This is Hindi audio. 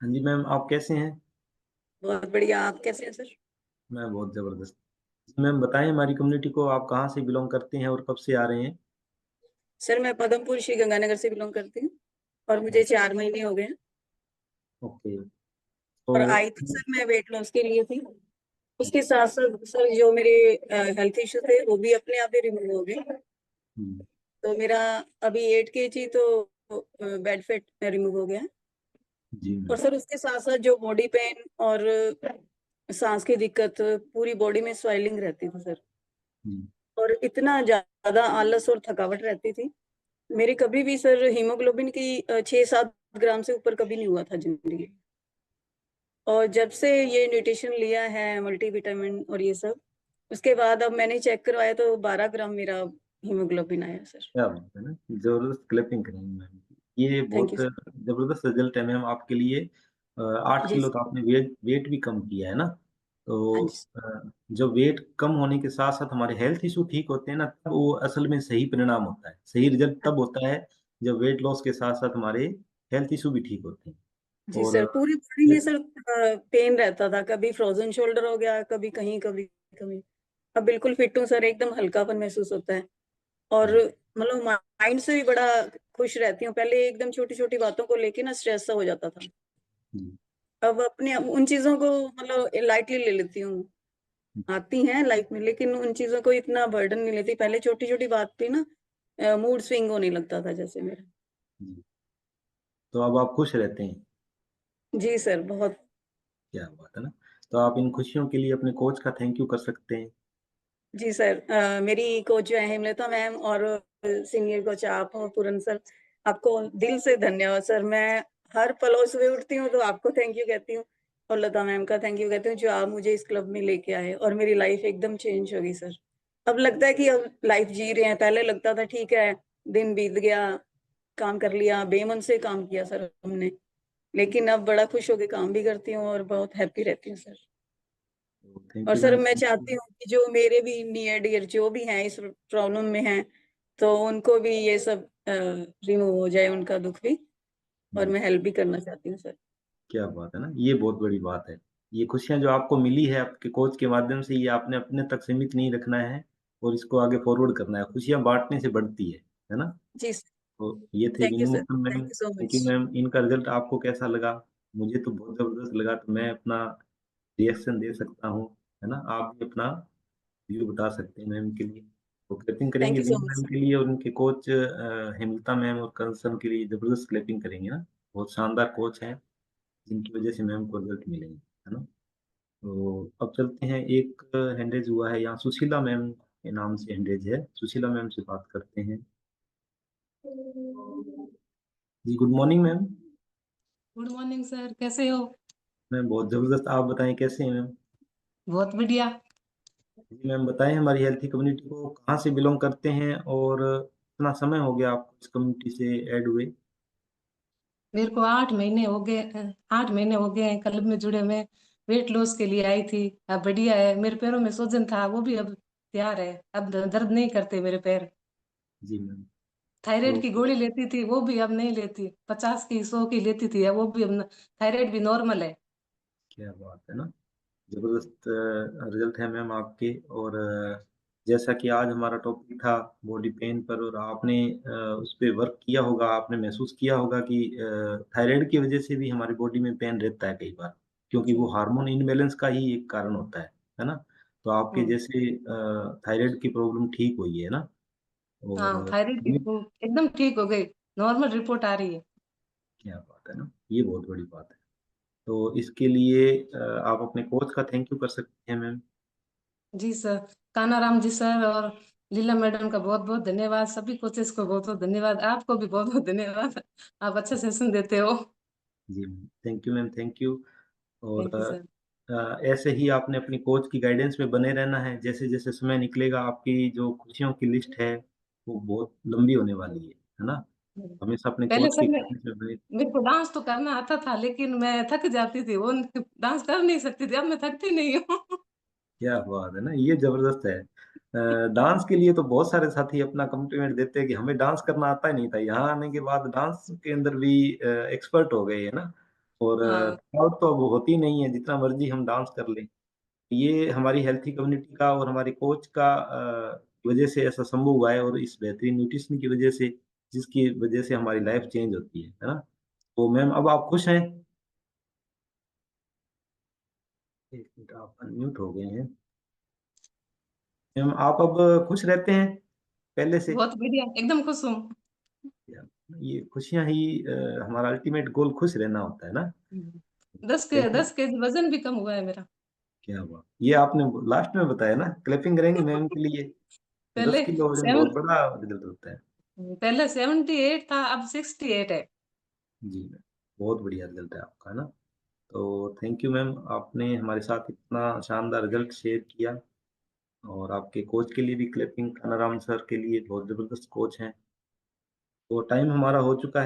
हाँ जी मैम, आप कैसे हैं? बहुत बढ़िया। आप कैसे हैं सर? मैं बहुत ज़बरदस्त। मैम बताएं, हमारी कम्युनिटी को आप कहाँ से बिलोंग करते हैं और कब से आ रहे हैं? सर मैं पदमपुर श्री गंगानगर से बिलोंग करती हूँ और मुझे 4 महीने हो गए हैं। ओके। और तो आई थी सर मैं वेट लॉस के लिए थी। उसके साथ साथ सर जो मेरे हेल्थ इश्यू थे वो भी अपने आप ही रिमूव हो गए। हम्म, तो मेरा अभी 8 kg तो बेड फैट रिमूव हो गया है। जी और मैम। सर उसके साथ साथ जो बॉडी पेन और सांस की दिक्कत, पूरी बॉडी में स्वेलिंग रहती थी सर। जी। और इतना ज्यादा आलस और थकावट रहती थी। मेरी कभी भी सर हीमोग्लोबिन की 6-7 ग्राम से ऊपर कभी नहीं हुआ था जिंदगी। और जब से ये न्यूट्रिशन लिया है मल्टीविटामिन और ये सब, उसके बाद अब मैंने चेक करवाया तो 12 ग्राम मेरा हीमोग्लोबिन आया सर। क्या बात है ना, ज़बरदस्त क्लैपिंग करेंगे मैम। ये थैंक बहुत यू सर। ज़बरदस्त रिजल्ट है मैम आपके लिए। 8 जी किलो सर। तो आपने वेट भी कम किया है ना। हाँ तो जी सर। जब वेट कम होने के साथ साथ हमारे हेल्थ इशू ठीक होते हैं ना, तब वो असल में सही परिणाम होता है, सही रिजल्ट हाँ तब होता है जब वेट लॉस के साथ साथ हमारे हेल्थ इशू भी ठीक होते हैं। जी और सर, पूरी बॉडी में सर पेन रहता था, कभी फ्रोजन शोल्डर हो गया, कभी कहीं कभी कहीं। अब बिल्कुल फिट हूँ सर, एकदम हल्कापन महसूस होता है। और मतलब माइंड से भी बड़ा खुश रहती हूँ। पहले एकदम छोटी छोटी बातों को लेके ना स्ट्रेस सा हो जाता था। जी। अब अपने उन चीजों को मतलब लाइटली ले लेती हूँ। आती हैं लाइफ में, लेकिन उन चीजों को इतना बर्डन नहीं लेती। पहले छोटी छोटी बात पे ना मूड स्विंग होने लगता था जैसे मेरा। जी। तो अब आप खुश रहते हैं? जी सर, बहुत। क्या बात है ना। तो आप इन खुशियों के लिए अपने कोच का थैंक यू कर सकते हैं। जी सर, मेरी कोच जो है हेमलता मैम, और सीनियर कोच आप और पूरन सर, आपको दिल से धन्यवाद सर। मैं हर पल और सुबह उठती हूँ तो आपको थैंक यू कहती हूँ, और लता मैम का थैंक यू कहती हूँ जो आप मुझे इस क्लब में लेके आए और मेरी लाइफ एकदम चेंज हो गई सर। अब लगता है कि अब लाइफ जी रहे हैं। पहले लगता था ठीक है, दिन बीत गया, काम कर लिया, बेमन से काम किया सर हमने। लेकिन अब बड़ा खुश होकर काम भी करती हूँ और बहुत हैप्पी रहती हूँ सर। तो थैंक और यू सर मैम। मैं चाहती हूँ कि जो मेरे भी नियर डियर जो भी हैं इस प्रॉब्लम में हैं, तो उनको भी ये सब रिमूव हो जाए, उनका दुख भी। और जी। मैं हेल्प भी करना चाहती हूँ सर। क्या बात है ना, ये बहुत बड़ी बात है। ये खुशियां जो आपको मिली है आपके कोच के माध्यम से, ये आपने अपने तक सीमित नहीं रखना है और इसको आगे फॉरवर्ड करना है। खुशियां बांटने से बढ़ती है ना। जी। तो ये थे thank you Vinu sir, Mohan thank ma'am. You so thank much. You ma'am. इनका रिजल्ट आपको कैसा लगा? मुझे तो बहुत जबरदस्त लगा, तो मैं अपना रिएक्शन दे सकता हूँ, है ना। आप भी अपना व्यू बता सकते हैं मैम के लिए। तो क्लैपिंग थैंक करेंगे you so Vinu much ma'am sir. के लिए और उनके कोच हेमलता मैम और कंसर्न के लिए जबरदस्त क्लैपिंग करेंगे ना। बहुत शानदार कोच है जिनकी वजह से मैम को रिजल्ट मिलेंगे, है ना। तो अब चलते हैं, एक हैंडेज हुआ है यहाँ, सुशीला मैम के नाम से हैंडेज है, सुशीला मैम से बात करते हैं। जी good morning ma'am. Good morning sir, कैसे हो? मैम बहुत जबरदस्त, आप बताएं कैसे हैं मैम? बहुत बढ़िया। जी मैम बताएं, हमारी हेल्थी कम्युनिटी को कहाँ से बिलोंग करते हैं और कितना समय हो गया आपको इस कम्युनिटी से ऐड हुए? मेरे को 8 महीने हो गए। 8 महीने हो गए हैं क्लब में जुड़े। मैं वेट लॉस के लिए आई थी। अब बढ़िया है। मेरे पैरों में सूजन था, वो भी अब तैयार है। अब दर्द नहीं करते मेरे पैर। जी मैम। थायराइड तो की गोली लेती थी, वो भी अब नहीं लेती। 50 की 100 की लेती थी, अब वो भी अब थायराइड भी नॉर्मल है। क्या बात है ना, जबरदस्त रिजल्ट है मैम आपके। और जैसा कि आज हमारा टॉपिक था बॉडी पेन पर, और आपने उस पर वर्क किया होगा, आपने महसूस किया होगा कि थायराइड की वजह से भी हमारी बॉडी में पेन रहता है कई बार, क्योंकि वो हार्मोन इनबैलेंस का ही एक कारण होता है ना। तो आपके हम्म। जैसे थायराइड की प्रॉब्लम ठीक हुई है ना। हाँ, और थायराइड की वो एकदम ठीक हो गई। नॉर्मल रिपोर्ट आ रही है। क्या बात है ना, ये बहुत बड़ी बात है। तो इसके लिए आप अपने कोच का थैंक यू कर सकते हैं मैम। जी सर। कानाराम जी सर और लीला मैडम का बहुत बहुत धन्यवाद। सभी कोचेस को बहुत बहुत धन्यवाद। आपको भी बहुत बहुत धन्यवाद। आप अच्छा सेशन देते हो। जी thank you ma'am, thank you. और थैंक यू सर। ऐसे ही आपने अपनी कोच की गाइडेंस में बने रहना है। जैसे जैसे समय निकलेगा आपकी जो खुशियों की लिस्ट है वो बहुत लंबी होने वाली है ना। हमेशा अपने पहले कोच की सर मैं गाइडेंस में बने। मेरे को डांस तो करना आता था, लेकिन मैं थक जाती थी। वो डांस कर नहीं सकती थी। अब मैं थकती नहीं हूँ। क्या बात है ना, ये जबरदस्त है। डांस के लिए तो बहुत सारे साथी अपना कमिटमेंट देते हैं कि हमें डांस करना आता ही नहीं था, यहाँ आने के बाद डांस के अंदर भी एक्सपर्ट हो गए है ना। और हाँ थकावट तो अब होती नहीं है, जितना मर्जी हम डांस कर लें। ये हमारी हेल्थी कम्युनिटी का और हमारे कोच का वजह से ऐसा संभव हुआ है, और इस बेहतरीन न्यूट्रिशन की वजह से, जिसकी वजह से हमारी लाइफ चेंज होती है ना। तो मैम अब आप खुश हैं? एक मिनट, आप अनम्यूट हो गए हैं। मैम आप अब खुश रहते हैं पहले से? बहुत बढ़िया, एकदम खुश हूँ। या, ये खुशियां ही हमारा अल्टीमेट गोल खुश रहना होता है ना। Thank you. 10 केजी वजन भी कम हुआ है मेरा। क्या हुआ, ये आपने लास्ट में बताया ना, क्लैपिंग करेंगे मैम के लिए। दस पहले किलो वजन बहुत सेवन बड़ा रिजल्ट होता है। पहले 78 था, अब 68 है। जी मैम, बहुत बढ़िया रिजल्ट है आपका ना। तो थैंक यू मैम, आपने हमारे साथ इतना शानदार रिजल्ट शेयर किया। और आपके कोच के लिए भी क्लैपिंग, कानाराम सर के लिए बहुत ज़बरदस्त कोच हैं। तो टाइम हमारा हो चुका है।